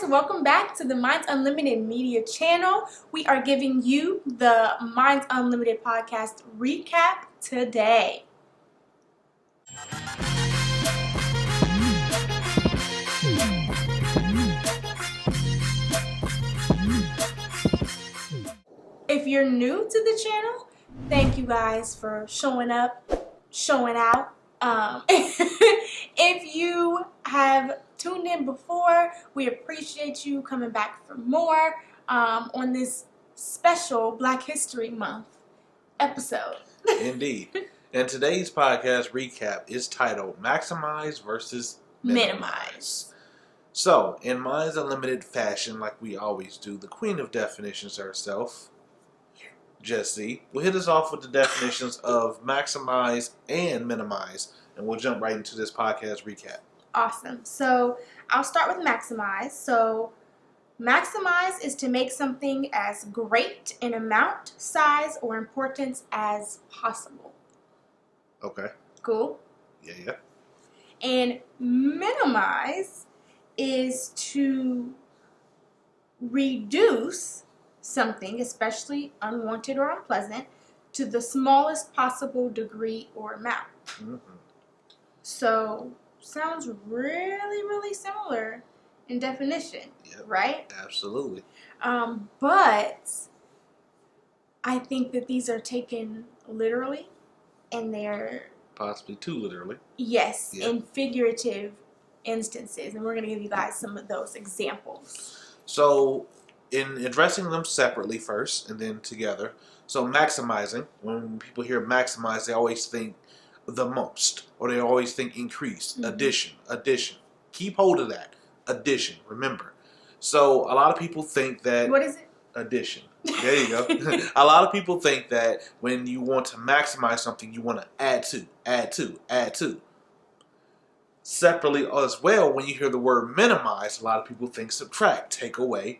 welcome back to the Minds Unlimited Media channel. We are giving you the Minds Unlimited Podcast recap today. If you're new to the channel, thank you guys for showing up, showing out. If you have tuned in before, we appreciate you coming back for more on this special Black History Month episode. Indeed. And today's podcast recap is titled Maximize versus Minimize. So, in Minds Unlimited fashion, like we always do, the queen of definitions herself, Jessie, will hit us off with the definitions of maximize and minimize, and we'll jump right into this podcast recap. Awesome. So I'll start with maximize. So maximize is to make something as great in amount, size, or importance as possible. Okay. Cool? Yeah. And minimize is to reduce something, especially unwanted or unpleasant, to the smallest possible degree or amount. Mm-hmm. So sounds really, really similar in definition, right? Absolutely. But I think that these are taken literally, and they're possibly too literally. Yes, in figurative instances, and we're going to give you guys some of those examples. So, in addressing them separately first, and then together. So, maximizing. When people hear maximize, they always think the most, or they always think increase, addition. Keep hold of that. Addition, remember. So a lot of people think that... What is it? Addition. There you go. A lot of people think that when you want to maximize something, you want to add to. Separately as well, when you hear the word minimize, a lot of people think subtract, take away.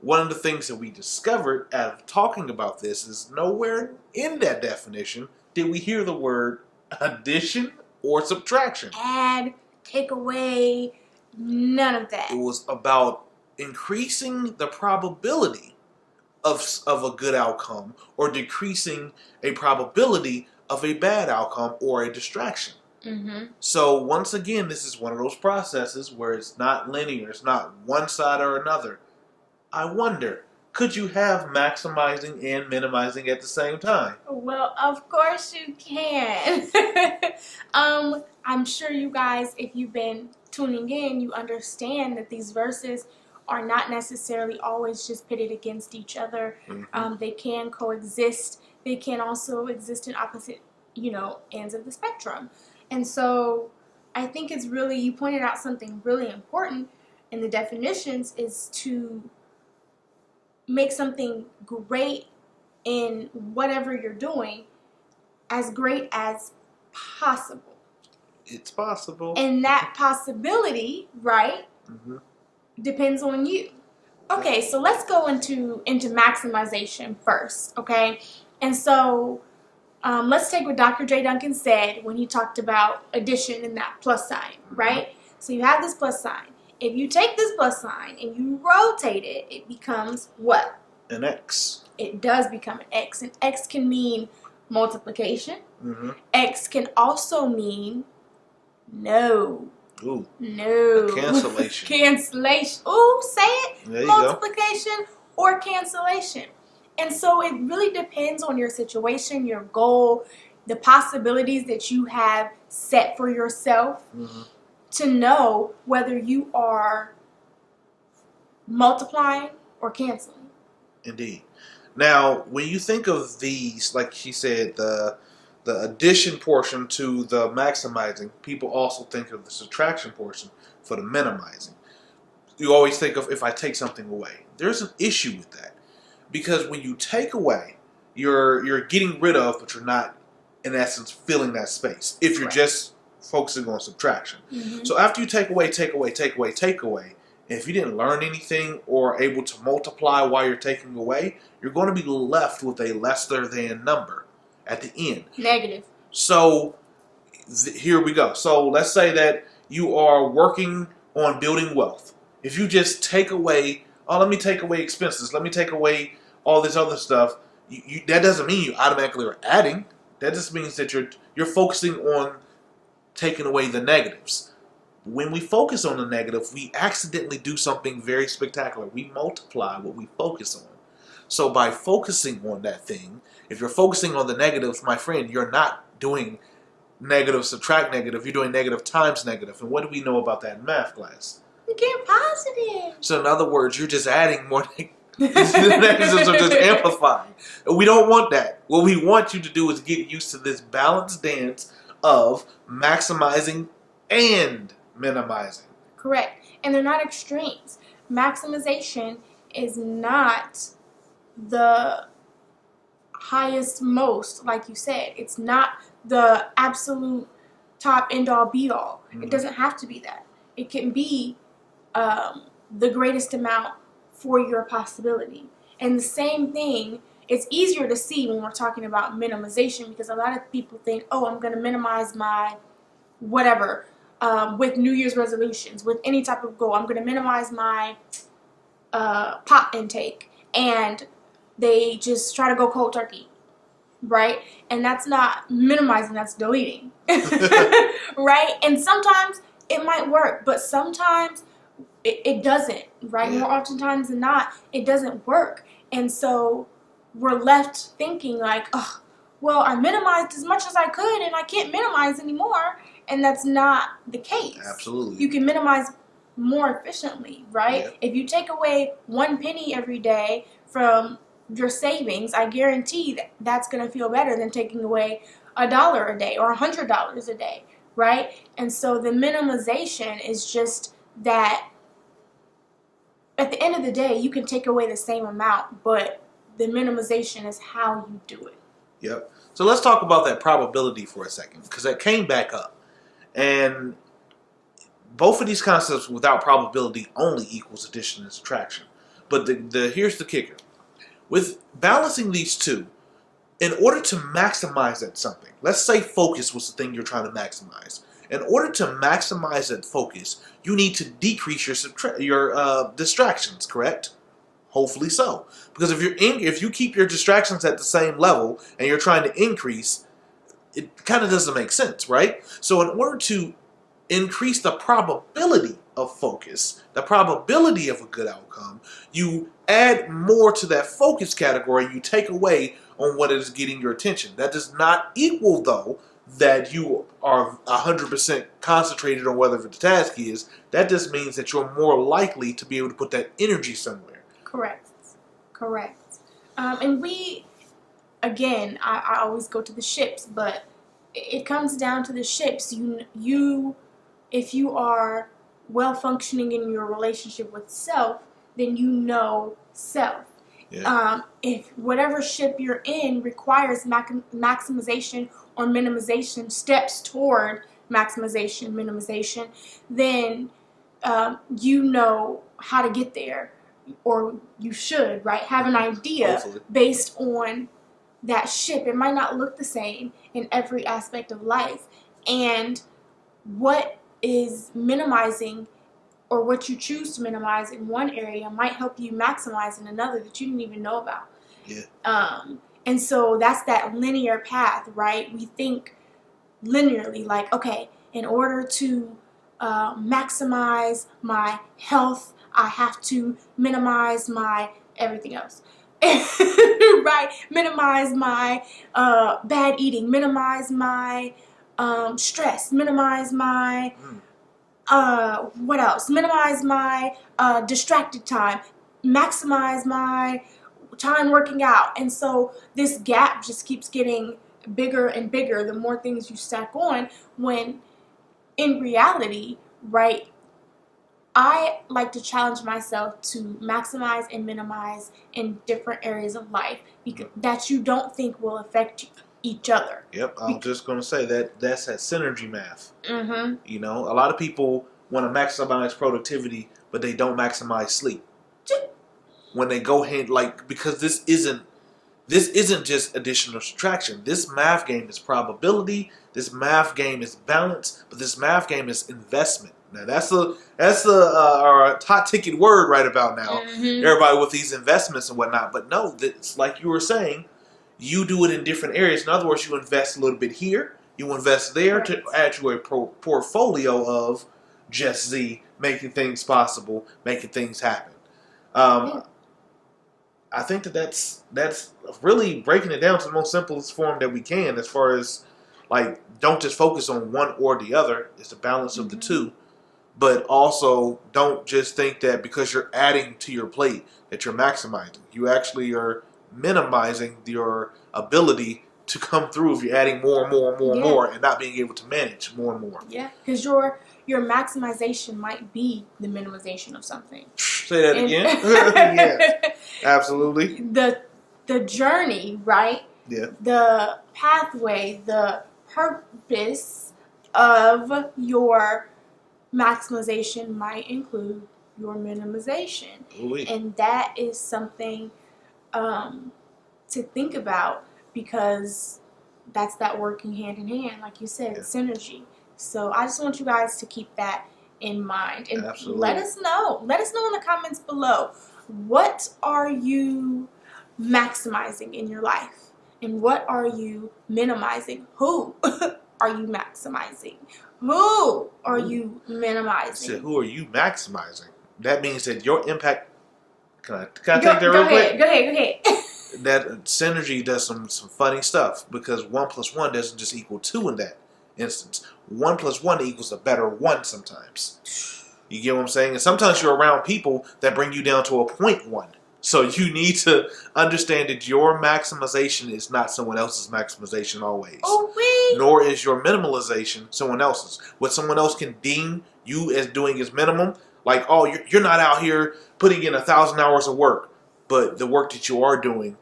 One of the things that we discovered out of talking about this is nowhere in that definition did we hear the word addition or subtraction. Add, take away, none of that. It was about increasing the probability of a good outcome or decreasing a probability of a bad outcome or a distraction. Mm-hmm. So once again, this is one of those processes where it's not linear. It's not one side or another. I wonder, could you have maximizing and minimizing at the same time? Well, of course you can. I'm sure you guys, if you've been tuning in, you understand that these verses are not necessarily always just pitted against each other. Mm-hmm. They can coexist. They can also exist in opposite, ends of the spectrum. And so I think it's really, you pointed out something really important in the definitions is to make something great in whatever you're doing as great as possible. It's possible. And that possibility, right, depends on you. Okay, so let's go into maximization first, okay? And so let's take what Dr. J. Duncan said when he talked about addition and that plus sign, right? So you have this plus sign. If you take this plus sign and you rotate it, it becomes what? An X. It does become an X. And X can mean multiplication. Mm-hmm. X can also mean no. Ooh. No. A cancellation. Cancellation. Ooh, say it. There you multiplication go. Or cancellation. And so it really depends on your situation, your goal, the possibilities that you have set for yourself. Mm-hmm. To know whether you are multiplying or canceling. Indeed. Now, when you think of these, like she said, the addition portion to the maximizing, people also think of the subtraction portion for the minimizing. You always think of if I take something away. There's an issue with that. Because when you take away, you're getting rid of, but you're not, in essence, filling that space. If you're just focusing on subtraction. Mm-hmm. So after you take away, and if you didn't learn anything or able to multiply while you're taking away, you're going to be left with a lesser than number at the end. Negative. So here we go. So let's say that you are working on building wealth, if you just take away, let me take away expenses, let me take away all this other stuff, that doesn't mean you automatically are adding. That just means that you're focusing on taking away the negatives. When we focus on the negative, we accidentally do something very spectacular. We multiply what we focus on. So by focusing on that thing, if you're focusing on the negatives, my friend, you're not doing negative subtract negative, you're doing negative times negative. And what do we know about that in math class? You get positive. So in other words, you're just adding more the negatives are just amplifying. We don't want that. What we want you to do is get used to this balanced dance of maximizing and minimizing. Correct. And they're not extremes. Maximization is not the highest most, like you said. It's not the absolute top end all be all. It doesn't have to be that. It can be the greatest amount for your possibility. And the same thing, it's easier to see when we're talking about minimization, because a lot of people think, oh, I'm going to minimize my whatever, with New Year's resolutions, with any type of goal. I'm going to minimize my pop intake. And they just try to go cold turkey, right? And that's not minimizing, that's deleting, right? And sometimes it might work, but sometimes it doesn't, right? Yeah. More oftentimes than not, it doesn't work. And so we're left thinking like, oh, well, I minimized as much as I could and I can't minimize anymore. And that's not the case. Absolutely. You can minimize more efficiently, right? Yeah. If you take away 1 penny every day from your savings, I guarantee that's going to feel better than taking away $1 a day or $100 a day, right? And so the minimization is just that at the end of the day, you can take away the same amount, but the minimization is how you do it. Yep. So let's talk about that probability for a second, because that came back up. And both of these concepts without probability only equals addition and subtraction. But here's the kicker. With balancing these two, in order to maximize that something, let's say focus was the thing you're trying to maximize. In order to maximize that focus, you need to decrease your distractions, correct? Hopefully so. Because if you keep your distractions at the same level and you're trying to increase, it kind of doesn't make sense, right? So in order to increase the probability of focus, the probability of a good outcome, you add more to that focus category, you take away on what is getting your attention. That does not equal, though, that you are 100% concentrated on whatever the task is. That just means that you're more likely to be able to put that energy somewhere. Correct. And we, again, I always go to the ships, but it comes down to the ships. If you are well functioning in your relationship with self, then you know self. Yeah. If whatever ship you're in requires maximization or minimization, steps toward maximization, minimization, then you know how to get there, or you should, right? Have an idea Hopefully. based on that ship. It might not look the same in every aspect of life. And what is minimizing, or what you choose to minimize in one area, might help you maximize in another that you didn't even know about. Yeah. And so that's that linear path, right? We think linearly, like, okay, in order to maximize my health, I have to minimize my everything else. Right? Minimize my bad eating, minimize my stress, minimize my what else? Minimize my distracted time, maximize my time working out. And so this gap just keeps getting bigger and bigger the more things you stack on, when in reality, right, I like to challenge myself to maximize and minimize in different areas of life that you don't think will affect each other. Yep, I'm just going to say that's that synergy math. Mm-hmm. You know, a lot of people want to maximize productivity, but they don't maximize sleep. When they go ahead, because this isn't just addition or subtraction. This math game is probability. This math game is balance. But this math game is investment. Now that's our hot ticket word right about now. Mm-hmm. Everybody with these investments and whatnot. But no, it's like you were saying, you do it in different areas. In other words, you invest a little bit here, you invest there to add to a portfolio of just making things possible, making things happen. I think that's really breaking it down to the most simplest form that we can, as far as like, don't just focus on one or the other. It's a balance of the two. But also, don't just think that because you're adding to your plate that you're maximizing. You actually are minimizing your ability to come through if you're adding more and more and more and more, and not being able to manage more and more. Yeah, because your maximization might be the minimization of something. Say that again. Yes, absolutely. The journey, right? Yeah. The pathway, the purpose of your maximization might include your minimization. Oui. And that is something to think about, because that's that working hand in hand, like you said, synergy. So I just want you guys to keep that in mind. And let us know in the comments below, what are you maximizing in your life? And what are you minimizing? Who are you maximizing? Who are you minimizing? So who are you maximizing? That means that your impact. Can I take that real quick? Go ahead. That synergy does some funny stuff, because 1 + 1 doesn't just equal 2 in that instance. 1 + 1 equals a better 1 sometimes. You get what I'm saying? And sometimes you're around people that bring you down to a 0.1. So you need to understand that your maximization is not someone else's maximization always. Nor is your minimalization someone else's. What someone else can deem you as doing is minimum, like, oh, you're not out here putting in 1,000 hours of work, but the work that you are doing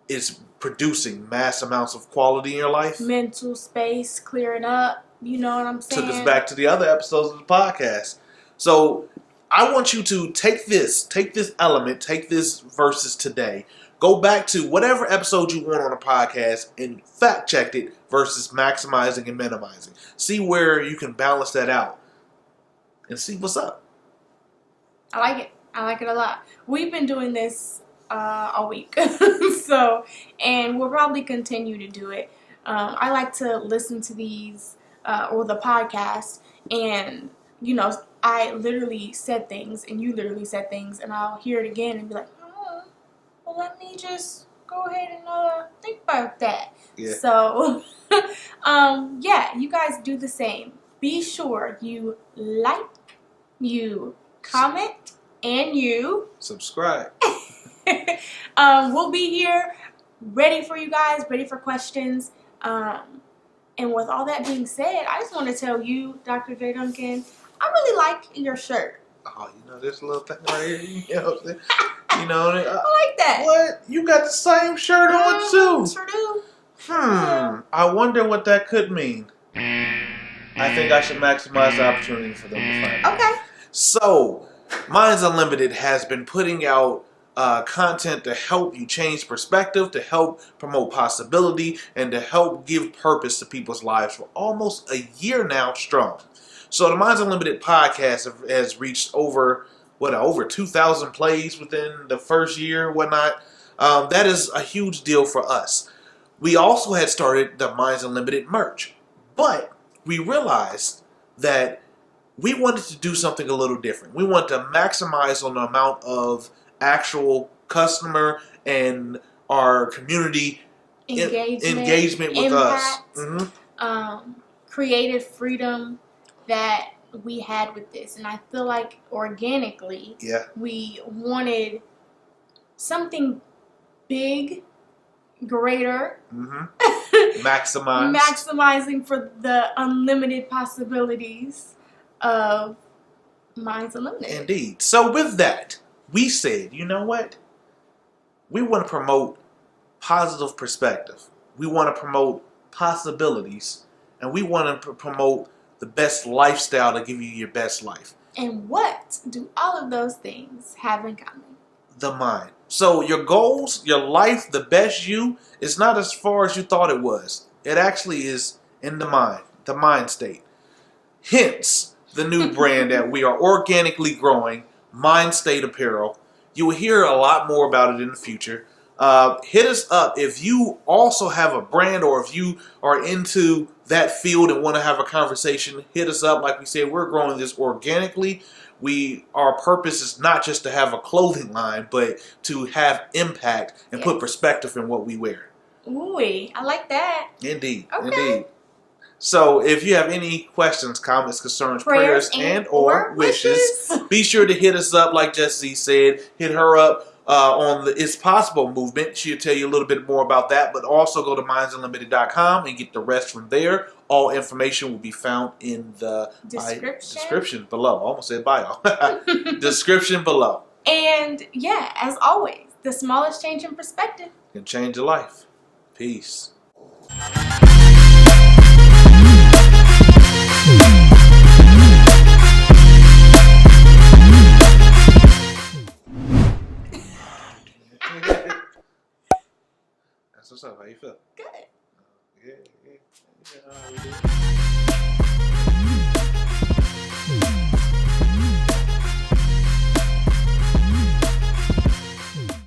is producing mass amounts of quality in your life. Mental space, clearing up, you know what I'm saying? Took us back to the other episodes of the podcast. So I want you to take this element, take this versus today, go back to whatever episode you want on a podcast and fact check it versus maximizing and minimizing. See where you can balance that out and see what's up. I like it. I like it a lot. We've been doing this all week. And we'll probably continue to do it. I like to listen to these or the podcast, and I literally said things and you literally said things, and I'll hear it again and be like, well, let me just go ahead and think about that. Yeah. So, you guys do the same. Be sure you like, you comment, and you subscribe. We'll be here ready for you guys, ready for questions. And with all that being said, I just want to tell you, Dr. J. Duncan, I really like your shirt. Oh, this little thing right here. You know what I'm saying? I like that. What? You got the same shirt on too? Sure do. I wonder what that could mean. I think I should maximize the opportunity for them to find out. Okay. So, Minds Unlimited has been putting out content to help you change perspective, to help promote possibility, and to help give purpose to people's lives for almost a year now strong. So the Minds Unlimited podcast has reached over 2,000 plays within the first year, whatnot. That is a huge deal for us. We also had started the Minds Unlimited merch, but we realized that we wanted to do something a little different. We want to maximize on the amount of actual customer and our community engagement with impact, us. Creative freedom that we had with this. And I feel like organically, we wanted something big, greater, maximizing for the unlimited possibilities of Minds Unlimited. Indeed. So with that, we said, you know what? We want to promote positive perspective. We want to promote possibilities. And we want to promote the best lifestyle to give you your best life. And what do all of those things have in common? The mind. So your goals, your life, the best you, is not as far as you thought it was. It actually is in the mind state. Hence, the new brand that we are organically growing, Minds Unltd Apparel. You will hear a lot more about it in the future. Hit us up if you also have a brand or if you are into that field and want to have a conversation. Hit us up. Like we said, we're growing this organically. Our purpose is not just to have a clothing line, but to have impact and put perspective in what we wear. Ooh, I like that. Indeed. Okay. Indeed. So if you have any questions, comments, concerns, prayers, and or wishes, be sure to hit us up. Like Jessie said, hit her up on the It's Possible movement. She'll tell you a little bit more about that. But also go to MindsUnltd.com and get the rest from there. All information will be found in the description below. I almost said bio. Description below. And yeah, as always, the smallest change in perspective can change your life. Peace. That's what's up. How you feel? good. Yeah.